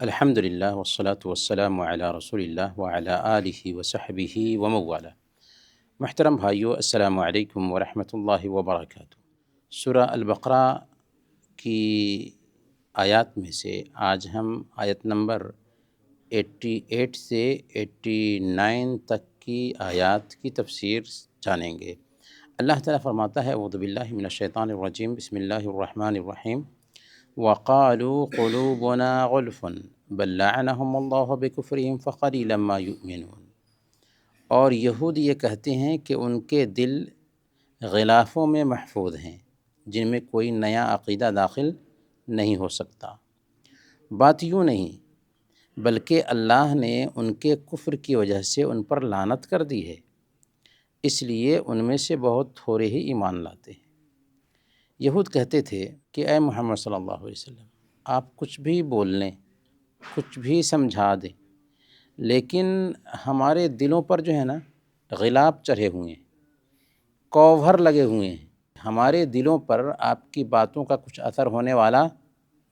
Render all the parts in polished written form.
الحمدللہ والصلاة والسلام علی رسول اللہ وعلی آلہ وصحبہ ومن والہ۔ محترم بھائیو، السلام علیکم ورحمۃ اللہ وبرکاتہ۔ سورہ البقرہ کی آیات میں سے آج ہم آیت نمبر 88 سے 89 تک کی آیات کی تفسیر جانیں گے۔ اللہ تعالیٰ فرماتا ہے اعوذ باللہ من الشیطان الرجیم، بسم اللہ الرحمن الرحیم۔ وَقَالُوا قُلُوبُنَا غُلْفٌ بَل لَّعَنَهُمُ اللَّهُ بِكُفْرِهِمْ فَقَلِيلًا مَّا يُؤْمِنُونَ۔ اور یہود یہ کہتے ہیں کہ ان کے دل غلافوں میں محفوظ ہیں جن میں کوئی نیا عقیدہ داخل نہیں ہو سکتا۔ بات یوں نہیں بلکہ اللہ نے ان کے کفر کی وجہ سے ان پر لعنت کر دی ہے، اس لیے ان میں سے بہت تھوڑے ہی ایمان لاتے ہیں۔ یہود کہتے تھے کہ اے محمد صلی اللہ علیہ وسلم، آپ کچھ بھی بول لیں، کچھ بھی سمجھا دیں، لیکن ہمارے دلوں پر جو ہے نا غلاف چڑھے ہوئے ہیں، کوہر لگے ہوئے ہیں، ہمارے دلوں پر آپ کی باتوں کا کچھ اثر ہونے والا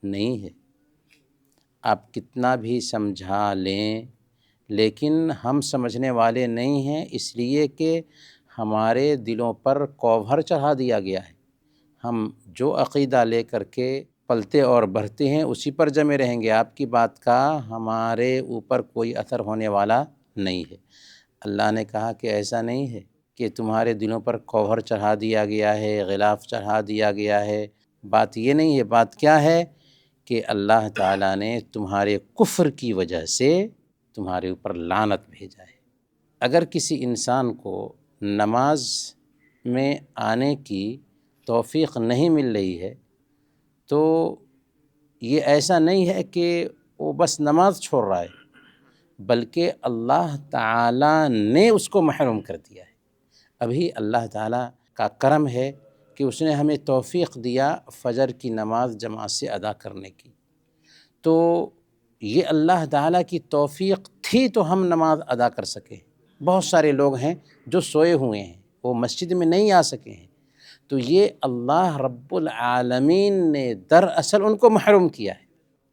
نہیں ہے۔ آپ کتنا بھی سمجھا لیں لیکن ہم سمجھنے والے نہیں ہیں، اس لیے کہ ہمارے دلوں پر کوہر چڑھا دیا گیا ہے۔ ہم جو عقیدہ لے کر کے پلتے اور بڑھتے ہیں اسی پر جمے رہیں گے، آپ کی بات کا ہمارے اوپر کوئی اثر ہونے والا نہیں ہے۔ اللہ نے کہا کہ ایسا نہیں ہے کہ تمہارے دلوں پر کوہر چڑھا دیا گیا ہے، غلاف چڑھا دیا گیا ہے۔ بات یہ نہیں ہے، بات کیا ہے کہ اللہ تعالیٰ نے تمہارے کفر کی وجہ سے تمہارے اوپر لعنت بھیجا ہے۔ اگر کسی انسان کو نماز میں آنے کی توفیق نہیں مل رہی ہے تو یہ ایسا نہیں ہے کہ وہ بس نماز چھوڑ رہا ہے، بلکہ اللہ تعالیٰ نے اس کو محروم کر دیا ہے۔ ابھی اللہ تعالیٰ کا کرم ہے کہ اس نے ہمیں توفیق دیا فجر کی نماز جماعت سے ادا کرنے کی، تو یہ اللہ تعالیٰ کی توفیق تھی تو ہم نماز ادا کر سکے۔ بہت سارے لوگ ہیں جو سوئے ہوئے ہیں، وہ مسجد میں نہیں آ سکے ہیں، تو یہ اللہ رب العالمین نے دراصل ان کو محروم کیا ہے،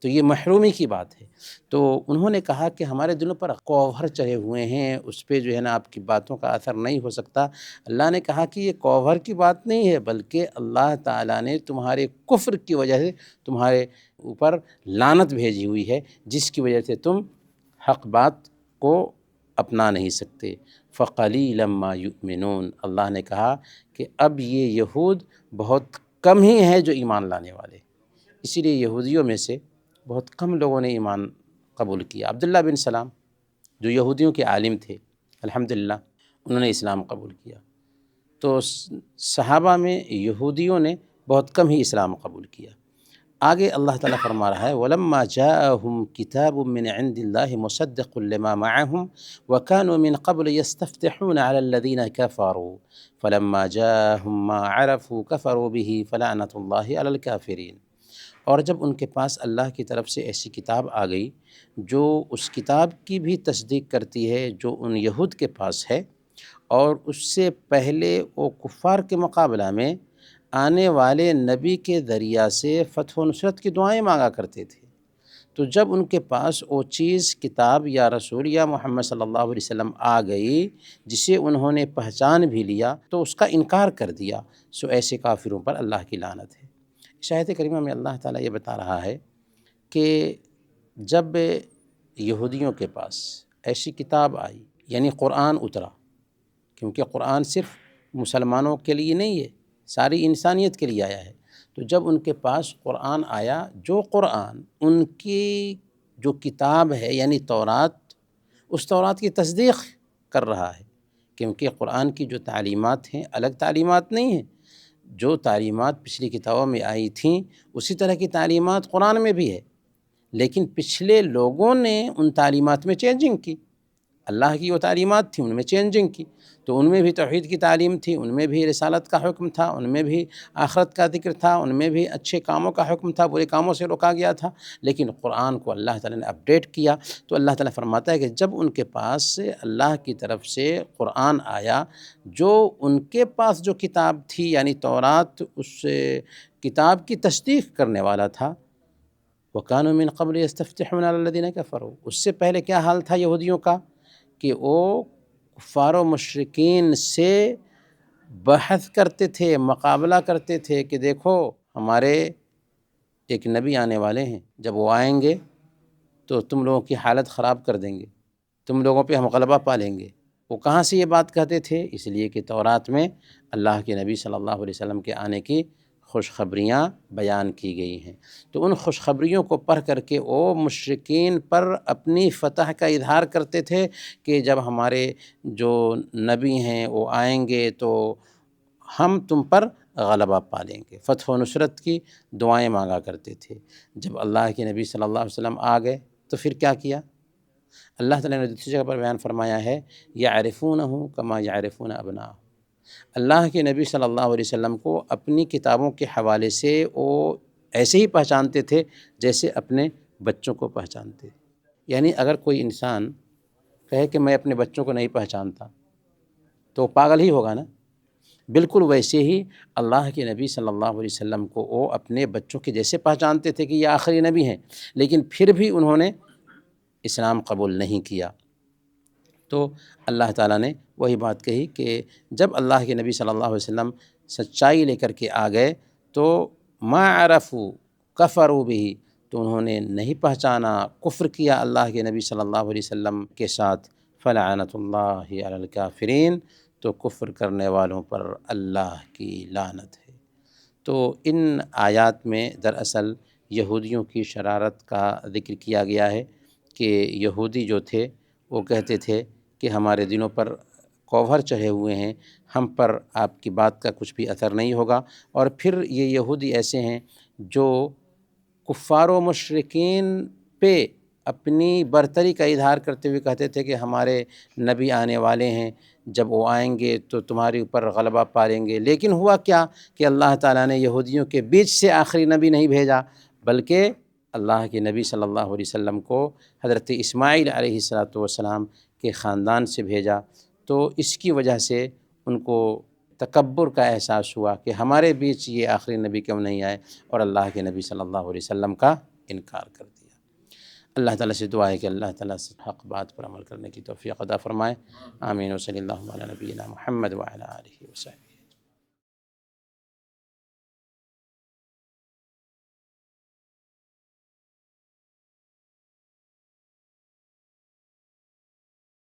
تو یہ محرومی کی بات ہے۔ تو انہوں نے کہا کہ ہمارے دلوں پر کوہر چڑھے ہوئے ہیں، اس پہ جو ہے نا آپ کی باتوں کا اثر نہیں ہو سکتا۔ اللہ نے کہا کہ یہ کوہر کی بات نہیں ہے، بلکہ اللہ تعالیٰ نے تمہارے کفر کی وجہ سے تمہارے اوپر لعنت بھیجی ہوئی ہے، جس کی وجہ سے تم حق بات کو اپنا نہیں سکتے۔ فَقَلِيلًا مَّا يُؤْمِنُونَ، اللہ نے کہا کہ اب یہ یہود بہت کم ہی ہیں جو ایمان لانے والے، اسی لیے یہودیوں میں سے بہت کم لوگوں نے ایمان قبول کیا۔ عبداللہ بن سلام جو یہودیوں کے عالم تھے، الحمدللہ انہوں نے اسلام قبول کیا۔ تو صحابہ میں یہودیوں نے بہت کم ہی اسلام قبول کیا۔ آگے اللہ تعالیٰ فرما رہا ہے وَلَمَّا جَاءَهُمْ كِتَابٌ مِّنْ عِنْدِ اللَّهِ مُصَدِّقٌ لِّمَا مَعَهُمْ وَكَانُوا مِنْ قَبْلُ يَسْتَفْتِحُونَ عَلَى الَّذِينَ كَفَرُوا فَلَمَّا جَاءَهُمْ مَا عَرَفُوا كَفَرُوا بِهِ فَلَعْنَةُ اللَّهِ عَلَى الْكَافِرِينَ۔ اور جب ان کے پاس اللہ کی طرف سے ایسی کتاب آ گئی جو اس کتاب کی بھی تصدیق کرتی ہے جو ان یہود کے پاس ہے، اور اس سے پہلے وہ کفار کے مقابلہ میں آنے والے نبی کے ذریعہ سے فتح و نصرت کی دعائیں مانگا کرتے تھے، تو جب ان کے پاس وہ چیز کتاب یا رسول یا محمد صلی اللہ علیہ وسلم آ گئی جسے انہوں نے پہچان بھی لیا تو اس کا انکار کر دیا، سو ایسے کافروں پر اللہ کی لعنت ہے۔ اس آیت کریمہ میں اللہ تعالیٰ یہ بتا رہا ہے کہ جب یہودیوں کے پاس ایسی کتاب آئی، یعنی قرآن اترا، کیونکہ قرآن صرف مسلمانوں کے لیے نہیں ہے، ساری انسانیت کے لیے آیا ہے، تو جب ان کے پاس قرآن آیا، جو قرآن ان کی جو کتاب ہے یعنی تورات، اس تورات کی تصدیق کر رہا ہے، کیونکہ قرآن کی جو تعلیمات ہیں الگ تعلیمات نہیں ہیں، جو تعلیمات پچھلی کتابوں میں آئی تھیں اسی طرح کی تعلیمات قرآن میں بھی ہے، لیکن پچھلے لوگوں نے ان تعلیمات میں چینجنگ کی، اللہ کی وہ تعلیمات تھیں ان میں چینجنگ کی، تو ان میں بھی توحید کی تعلیم تھی، ان میں بھی رسالت کا حکم تھا، ان میں بھی آخرت کا ذکر تھا، ان میں بھی اچھے کاموں کا حکم تھا، برے کاموں سے روکا گیا تھا، لیکن قرآن کو اللہ تعالیٰ نے اپڈیٹ کیا۔ تو اللہ تعالیٰ فرماتا ہے کہ جب ان کے پاس اللہ کی طرف سے قرآن آیا، جو ان کے پاس جو کتاب تھی یعنی تورات، اس کتاب کی تصدیق کرنے والا تھا، وَكَانُوا مِن قَبْلُ يَسْتَفْتِحُونَ عَلَى الَّذِينَ كَفَرُوا، اس سے پہلے کیا حال تھا یہودیوں کا کہ وہ کفار و مشرکین سے بحث کرتے تھے، مقابلہ کرتے تھے کہ دیکھو ہمارے ایک نبی آنے والے ہیں، جب وہ آئیں گے تو تم لوگوں کی حالت خراب کر دیں گے، تم لوگوں پہ ہم غلبہ پا لیں گے۔ وہ کہاں سے یہ بات کہتے تھے؟ اس لیے کہ تورات میں اللہ کے نبی صلی اللہ علیہ وسلم کے آنے کی خوشخبریاں بیان کی گئی ہیں، تو ان خوشخبریوں کو پڑھ کر کے وہ مشرکین پر اپنی فتح کا اظہار کرتے تھے کہ جب ہمارے جو نبی ہیں وہ آئیں گے تو ہم تم پر غلبہ پا لیں گے، فتح و نصرت کی دعائیں مانگا کرتے تھے۔ جب اللہ کے نبی صلی اللہ علیہ وسلم آ گئے تو پھر کیا کیا؟ اللہ تعالیٰ نے دوسری جگہ پر بیان فرمایا ہے یعرفونہ کما یعرفون ابناءہم، اللہ کے نبی صلی اللہ علیہ وسلم کو اپنی کتابوں کے حوالے سے وہ ایسے ہی پہچانتے تھے جیسے اپنے بچوں کو پہچانتے۔ یعنی اگر کوئی انسان کہے کہ میں اپنے بچوں کو نہیں پہچانتا تو وہ پاگل ہی ہوگا نا، بالکل ویسے ہی اللہ کے نبی صلی اللہ علیہ وسلم کو وہ اپنے بچوں کے جیسے پہچانتے تھے کہ یہ آخری نبی ہیں، لیکن پھر بھی انہوں نے اسلام قبول نہیں کیا۔ تو اللہ تعالیٰ نے وہی بات کہی کہ جب اللہ کے نبی صلی اللہ علیہ وسلم سچائی لے کر کے آ گئے تو ما عرفوا کفروا بہ، تو انہوں نے نہیں پہچانا، کفر کیا اللہ کے نبی صلی اللہ علیہ وسلم کے ساتھ۔ فلعنۃ اللہ علی الکافرین، تو کفر کرنے والوں پر اللہ کی لعنت ہے۔ تو ان آیات میں دراصل یہودیوں کی شرارت کا ذکر کیا گیا ہے کہ یہودی جو تھے وہ کہتے تھے کہ ہمارے دلوں پر کوہر چڑھے ہوئے ہیں، ہم پر آپ کی بات کا کچھ بھی اثر نہیں ہوگا۔ اور پھر یہ یہودی ایسے ہیں جو کفار و مشرکین پہ اپنی برتری کا اظہار کرتے ہوئے کہتے تھے کہ ہمارے نبی آنے والے ہیں، جب وہ آئیں گے تو تمہارے اوپر غلبہ پالیں گے۔ لیکن ہوا کیا کہ اللہ تعالیٰ نے یہودیوں کے بیچ سے آخری نبی نہیں بھیجا، بلکہ اللہ کے نبی صلی اللہ علیہ وسلم کو حضرت اسماعیل علیہ السلام کے خاندان سے بھیجا۔ تو اس کی وجہ سے ان کو تکبر کا احساس ہوا کہ ہمارے بیچ یہ آخری نبی کیوں نہیں آئے، اور اللہ کے نبی صلی اللہ علیہ وسلم کا انکار کر دیا۔ اللہ تعالیٰ سے دعا ہے کہ اللہ تعالیٰ سے حق بات پر عمل کرنے کی توفیق عطا فرمائے۔ آمین و صلی اللہ علی نبینا محمد وعلی آلہ وصحبہ۔